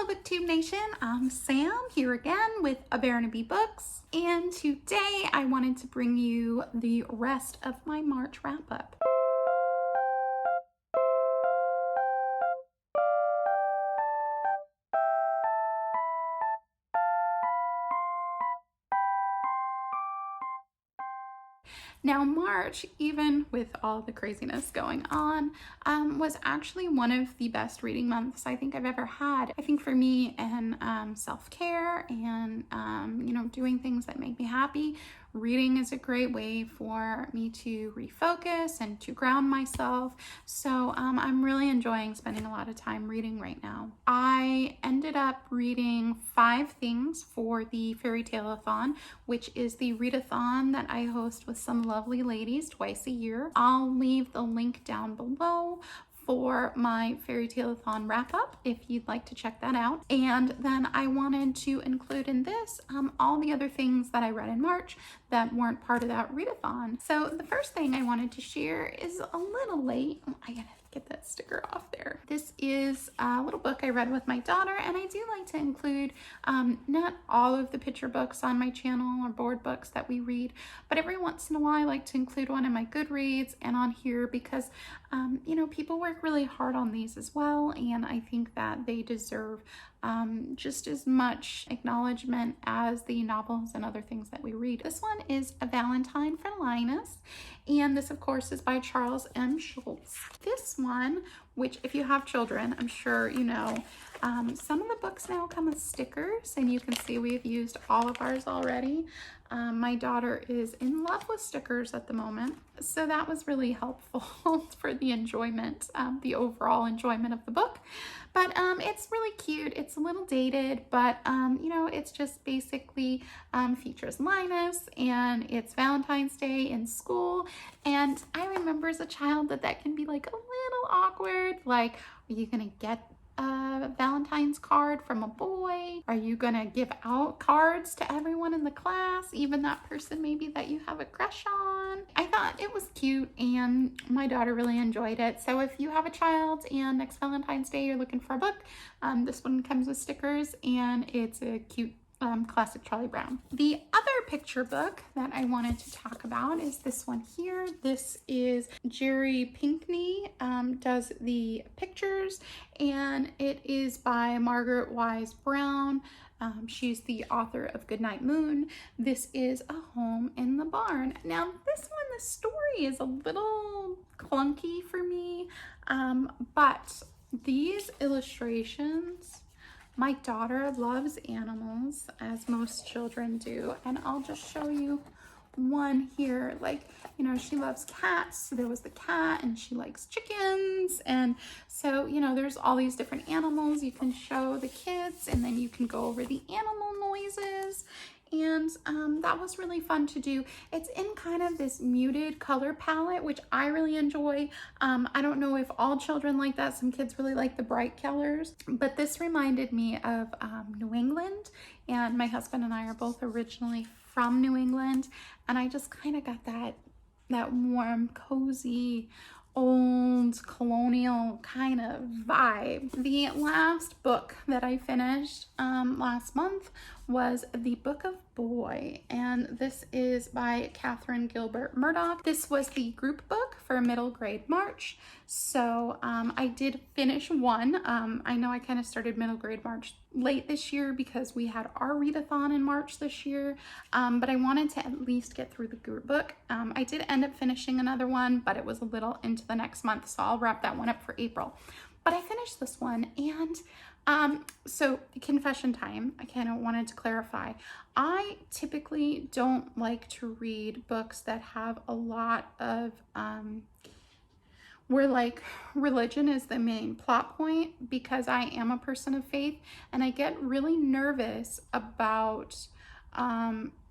Hello BookTube Nation, I'm Sam here again with A Barnaby Books, and today I wanted to bring you the rest of my March wrap-up. Now March, even with all the craziness going on, was actually one of the best reading months I think I've ever had. I think for me and self-care and doing things that make me happy, reading is a great way for me to refocus and to ground myself. So I'm really enjoying spending a lot of time reading right now. I ended up reading 5 things for the Fairy Tale-a-thon, which is the readathon that I host with some lovely ladies twice a year. I'll leave the link down below for my Fairy Tale-a-thon wrap-up if you'd like to check that out. And then I wanted to include in this all the other things that I read in March that weren't part of that readathon. So the first thing I wanted to share is a little late. Oh, I gotta get that sticker off there. This is a little book I read with my daughter, and I do like to include not all of the picture books on my channel or board books that we read, but every once in a while I like to include one in my Goodreads and on here because people work really hard on these as well, and I think that they deserve just as much acknowledgement as the novels and other things that we read. This one is A Valentine for Linus, and this of course is by Charles M. Shultz. This one, which if you have children, I'm sure you know, some of the books now come with stickers, and you can see we've used all of ours already. My daughter is in love with stickers at the moment, so that was really helpful for the enjoyment, the overall enjoyment of the book. But it's really cute. It's a little dated, but it's just basically features Linus, and it's Valentine's Day in school. And I remember as a child that can be like a little awkward. Like, are you gonna get a Valentine's card from a boy? Are you gonna give out cards to everyone in the class, even that person maybe that you have a crush on? I thought it was cute, and my daughter really enjoyed it. So if you have a child and next Valentine's Day you're looking for a book, this one comes with stickers, and it's a cute classic Charlie Brown. The other picture book that I wanted to talk about is this one here. This is Jerry Pinkney does the pictures, and it is by Margaret Wise Brown. She's the author of Goodnight Moon. This is A Home in the Barn. Now this one, the story is a little clunky for me, but these illustrations, my daughter loves animals, as most children do, and I'll just show you one here. Like, she loves cats, so there was the cat, and she likes chickens, and so there's all these different animals you can show the kids, and then you can go over the animal noises. And that was really fun to do. It's in kind of this muted color palette, which I really enjoy. I don't know if all children like that. Some kids really like the bright colors, but this reminded me of New England, and my husband and I are both originally from New England, and I just kind of got that warm, cozy, old colonial kind of vibe. The last book that I finished last month was The Book of Boy, and this is by Catherine Gilbert Murdock. This was the group book for middle grade March, so I did finish one. I know I kind of started middle grade March late this year because we had our readathon in March this year, but I wanted to at least get through the group book. I did end up finishing another one, but it was a little into the next month, so I'll wrap that one up for April. But I finished this one, and so confession time, I kind of wanted to clarify. I typically don't like to read books that have a lot of where like religion is the main plot point, because I am a person of faith, and I get really nervous about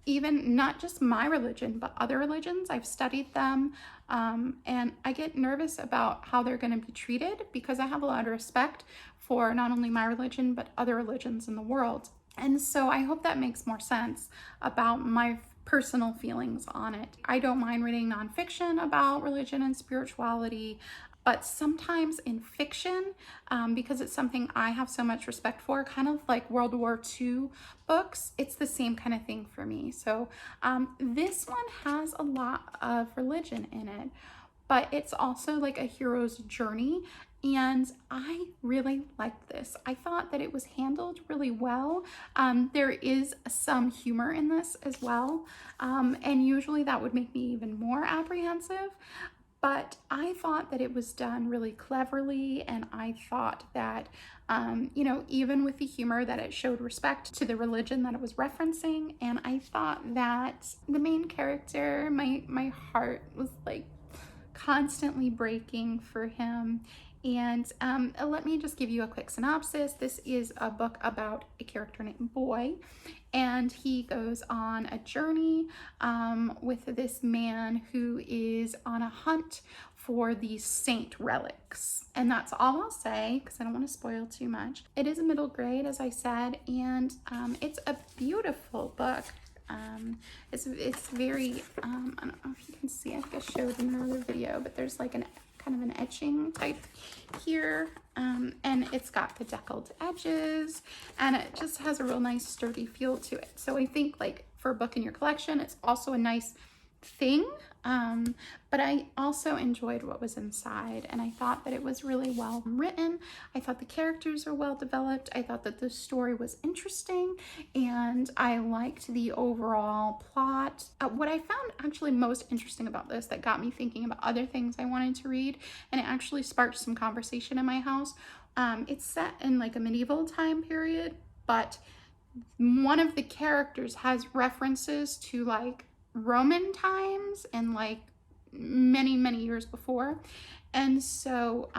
even not just my religion, but other religions. I've studied them, and I get nervous about how they're going to be treated, because I have a lot of respect for not only my religion, but other religions in the world. And so I hope that makes more sense about my personal feelings on it. I don't mind reading nonfiction about religion and spirituality. But sometimes in fiction, because it's something I have so much respect for, kind of like World War II books, it's the same kind of thing for me. So this one has a lot of religion in it, but it's also like a hero's journey. And I really liked this. I thought that it was handled really well. There is some humor in this as well. And usually that would make me even more apprehensive. But I thought that it was done really cleverly, and I thought that, you know, even with the humor, that it showed respect to the religion that it was referencing. And I thought that the main character, my heart was like constantly breaking for him. And let me just give you a quick synopsis. This is a book about a character named Boy, and he goes on a journey with this man who is on a hunt for these saint relics. And that's all I'll say, because I don't want to spoil too much. It is a middle grade, as I said, and it's a beautiful book. It's very, I don't know if you can see, I think I showed in another video, but there's like an kind of an etching type here, and it's got the deckled edges, and it just has a real nice sturdy feel to it. So I think, like, for a book in your collection, it's also a nice thing, but I also enjoyed what was inside, and I thought that it was really well written. I thought the characters were well developed. I thought that the story was interesting, and I liked the overall plot. What I found actually most interesting about this, that got me thinking about other things I wanted to read, and it actually sparked some conversation in my house. It's set in like a medieval time period, but one of the characters has references to like Roman times and like many years before, and so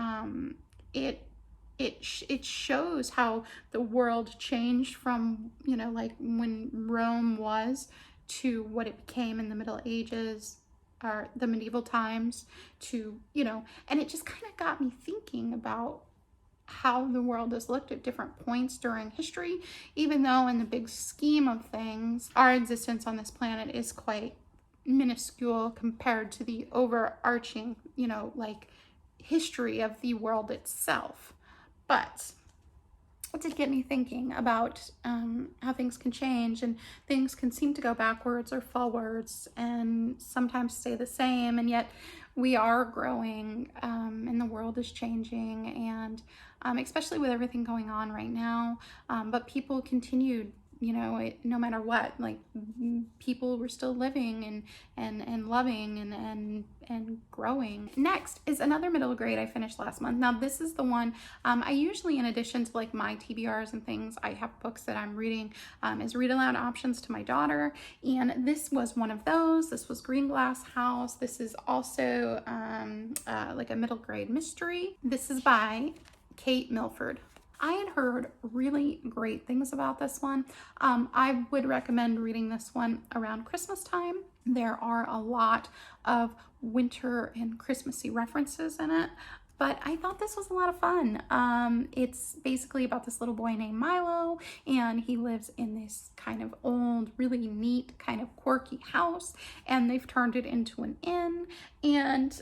it shows how the world changed from, you know, like when Rome was to what it became in the Middle Ages or the medieval times, to, you know, and it just kind of got me thinking about how the world is looked at different points during history, even though in the big scheme of things, our existence on this planet is quite minuscule compared to the overarching, you know, like history of the world itself. But it did get me thinking about how things can change, and things can seem to go backwards or forwards and sometimes stay the same, and yet we are growing, and the world is changing, and especially with everything going on right now, but people continued, you know, no matter what, like people were still living and loving and growing. Next is another middle grade I finished last month. Now this is the one, I usually, in addition to like my TBRs and things, I have books that I'm reading as read aloud options to my daughter, and this was one of those. This was Greenglass House. This is also like a middle grade mystery. This is by Kate Milford. I had heard really great things about this one. I would recommend reading this one around Christmas time. There are a lot of winter and Christmassy references in it, but I thought this was a lot of fun. It's basically about this little boy named Milo, and he lives in this kind of old, really neat, kind of quirky house, and they've turned it into an inn. And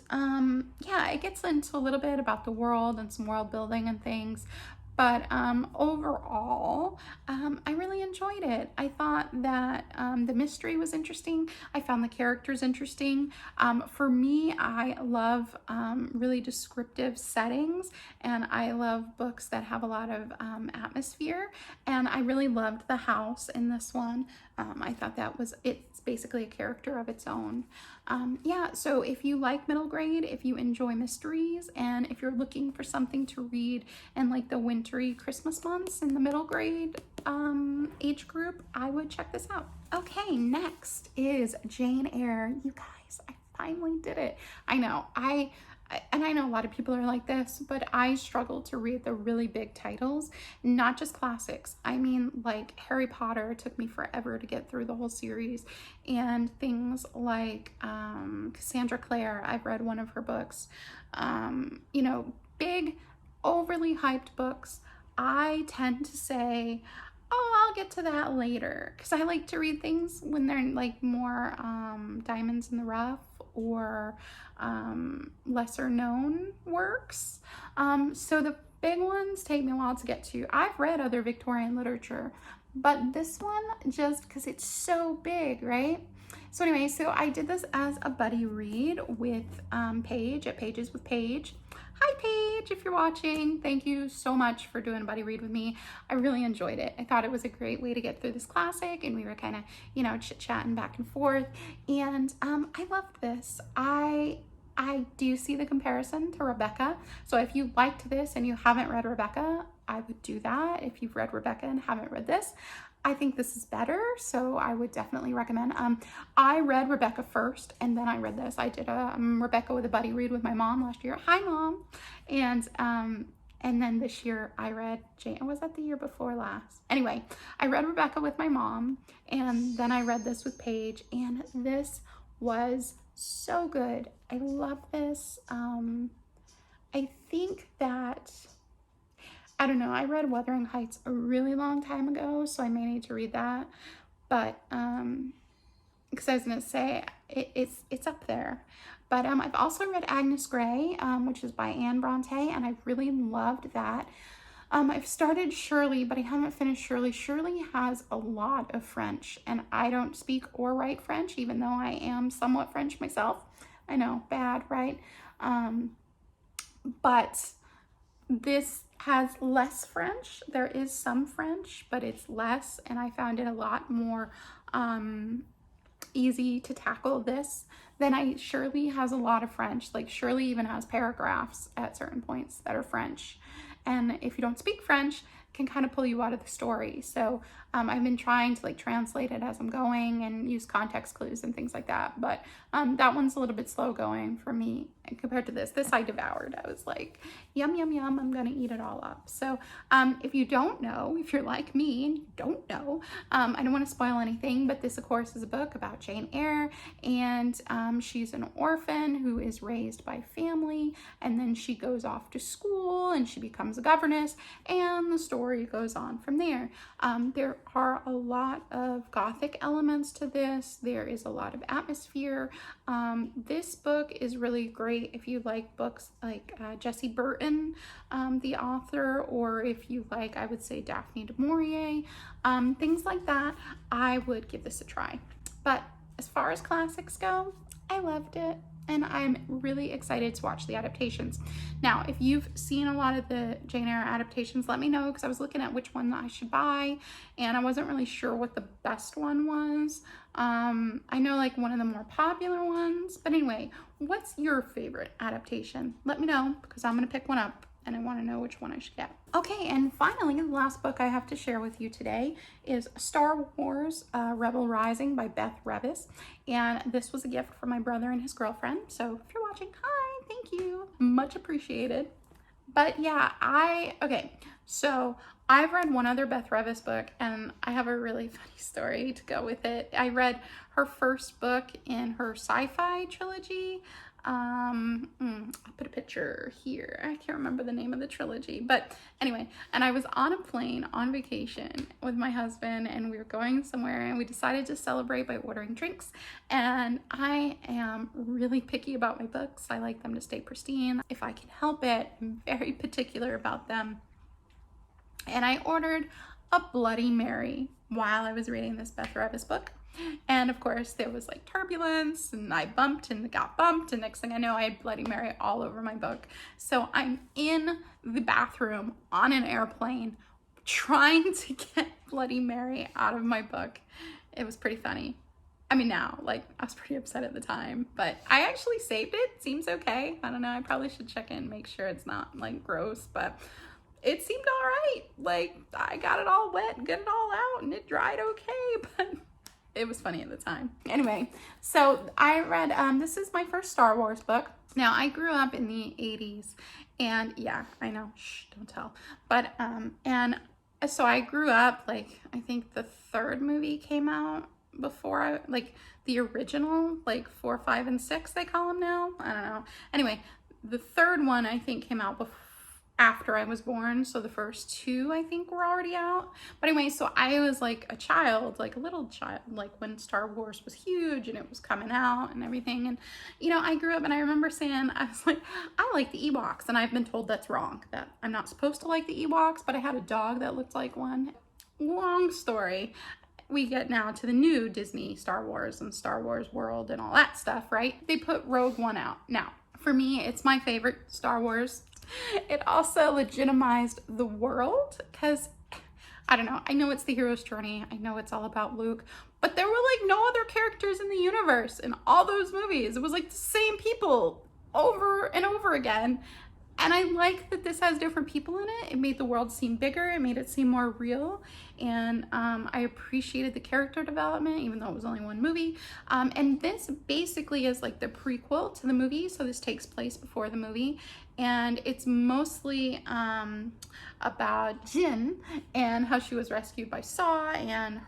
yeah, it gets into a little bit about the world and some world building and things. But overall, I really enjoyed it. I thought that the mystery was interesting. I found the characters interesting. For me, I love really descriptive settings, and I love books that have a lot of atmosphere, and I really loved the house in this one. I thought that it's basically a character of its own. Yeah, so if you like middle grade, if you enjoy mysteries, and if you're looking for something to read in like the wintry Christmas months in the middle grade age group, I would check this out. Okay, next is Jane Eyre. You guys, I finally did it. I know, and I know a lot of people are like this, but I struggle to read the really big titles, not just classics. I mean, like Harry Potter took me forever to get through the whole series, and things like Cassandra Clare, I've read one of her books. You know, big, overly hyped books, I tend to say, Oh, I'll get to that later because I like to read things when they're like more diamonds in the rough or lesser known works. So the big ones take me a while to get to. I've read other Victorian literature, but this one just because it's so big, right? So anyway, so I did this as a buddy read with Paige at Pages with Paige. Hi Paige, if you're watching, thank you so much for doing a buddy read with me. I really enjoyed it. I thought it was a great way to get through this classic, and we were kind of, you know, chit-chatting back and forth, and I loved this. I do see the comparison to Rebecca. So if you liked this and you haven't read Rebecca, I would do that. If you've read Rebecca and haven't read this, I think this is better, so I would definitely recommend. I read Rebecca first, and then I read this. I did a Rebecca with a buddy read with my mom last year. Hi, Mom. And then this year I read Jane. Was that the year before last? Anyway, I read Rebecca with my mom, and then I read this with Paige, and this was so good. I love this. I think that, I don't know, I read Wuthering Heights a really long time ago, so I may need to read that, but because I was gonna say it's up there. But I've also read Agnes Grey, which is by Anne Brontë, and I really loved that. I've started Shirley, but I haven't finished Shirley. Shirley has a lot of French, and I don't speak or write French, even though I am somewhat French myself. I know, bad, right? But this has less French. There is some French, but it's less, and I found it a lot more easy to tackle this than Shirley has a lot of French. Like Shirley even has paragraphs at certain points that are French. And if you don't speak French, it can kind of pull you out of the story. So I've been trying to like translate it as I'm going and use context clues and things like that. But that one's a little bit slow going for me compared to this. This I devoured. I was like, yum, yum, yum, I'm gonna eat it all up. So if you don't know, if you're like me and you don't know, I don't want to spoil anything, but this of course is a book about Jane Eyre, and she's an orphan who is raised by family, and then she goes off to school and she becomes a governess, and the story goes on from there. There are a lot of Gothic elements to this. There is a lot of atmosphere. This book is really great if you like books like Jessie Burton, the author, or if you like, I would say, Daphne du Maurier, things like that. I would give this a try. But as far as classics go, I loved it, and I'm really excited to watch the adaptations. Now, if you've seen a lot of the Jane Eyre adaptations, let me know, because I was looking at which one I should buy, and I wasn't really sure what the best one was. I know like one of the more popular ones, but anyway, what's your favorite adaptation? Let me know, because I'm gonna pick one up, and I want to know which one I should get. Okay, and finally, the last book I have to share with you today is Star Wars Rebel Rising by Beth Revis. And this was a gift from my brother and his girlfriend. So if you're watching, hi, thank you. Much appreciated. But yeah, okay, so I've read one other Beth Revis book, and I have a really funny story to go with it. I read her first book in her sci-fi trilogy. I'll put a picture here. I can't remember the name of the trilogy, but anyway, and I was on a plane on vacation with my husband, and we were going somewhere, and we decided to celebrate by ordering drinks. And I am really picky about my books. I like them to stay pristine if I can help it. I'm very particular about them. And I ordered a Bloody Mary while I was reading this Beth Revis book. And of course there was like turbulence, and I bumped and got bumped, and next thing I know I had Bloody Mary all over my book. So I'm in the bathroom on an airplane trying to get Bloody Mary out of my book. It was pretty funny. I mean, now, like, I was pretty upset at the time, but I actually saved it. Seems okay. I don't know, I probably should check in, make sure it's not like gross, but it seemed all right. Like, I got it all wet, get it all out, and it dried okay, but it was funny at the time. Anyway, so I read, this is my first Star Wars book. Now, I grew up in the 80s, and yeah, I know, shh, don't tell. But, and so I grew up, like, I think the third movie came out before like, the original, like 4, 5, and 6, they call them now. I don't know. Anyway, the third one, I think, came out after I was born. So the first two, I think, were already out. But anyway, so I was like a child, like a little child, like when Star Wars was huge and it was coming out and everything. And, you know, I grew up and I remember saying, I was like, I like the Ewoks. And I've been told that's wrong, that I'm not supposed to like the Ewoks, but I had a dog that looked like one. Long story. We get now to the new Disney Star Wars and Star Wars World and all that stuff, right? They put Rogue One out. Now, for me, it's my favorite Star Wars. It also legitimized the world because, I don't know, I know it's the hero's journey. I know it's all about Luke, but there were like no other characters in the universe in all those movies. It was like the same people over and over again. And I like that this has different people in it. It made the world seem bigger. It made it seem more real. And I appreciated the character development, even though it was only one movie. And this basically is like the prequel to the movie. So this takes place before the movie. And it's mostly about Jin and how she was rescued by Saw and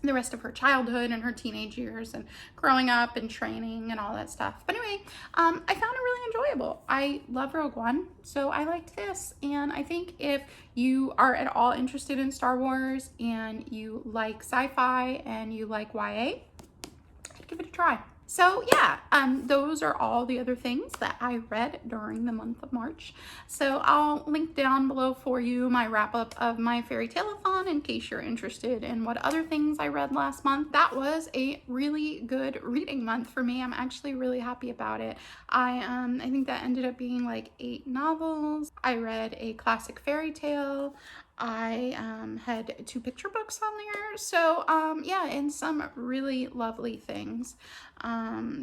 the rest of her childhood and her teenage years and growing up and training and all that stuff. But anyway, I found it really enjoyable. I love Rogue One, so I liked this. And I think if you are at all interested in Star Wars and you like sci-fi and you like YA, give it a try. So yeah, those are all the other things that I read during the month of March. So I'll link down below for you my wrap up of my fairy tale-a-thon in case you're interested in what other things I read last month. That was a really good reading month for me. I'm actually really happy about it. I think that ended up being like 8 novels. I read a classic fairy tale. I had 2 picture books on there. So yeah, and some really lovely things.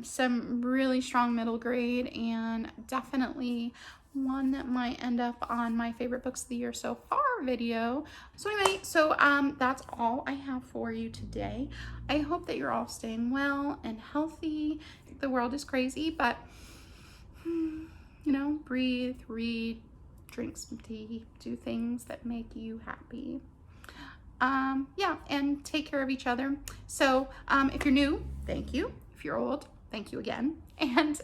Some really strong middle grade, and definitely one that might end up on my favorite books of the year so far video. So anyway, so that's all I have for you today. I hope that you're all staying well and healthy. The world is crazy, but you know, breathe, read, drink some tea, do things that make you happy. Yeah, and take care of each other. So if you're new, thank you. If you're old, thank you again. And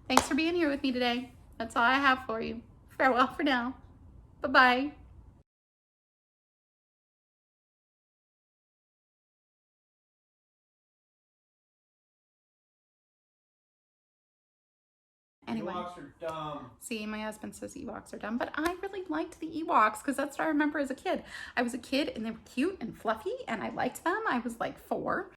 thanks for being here with me today. That's all I have for you. Farewell for now. Bye-bye. Anyway, Ewoks are dumb. See, my husband says Ewoks are dumb, but I really liked the Ewoks because that's what I remember as a kid. I was a kid and they were cute and fluffy and I liked them. I was like 4.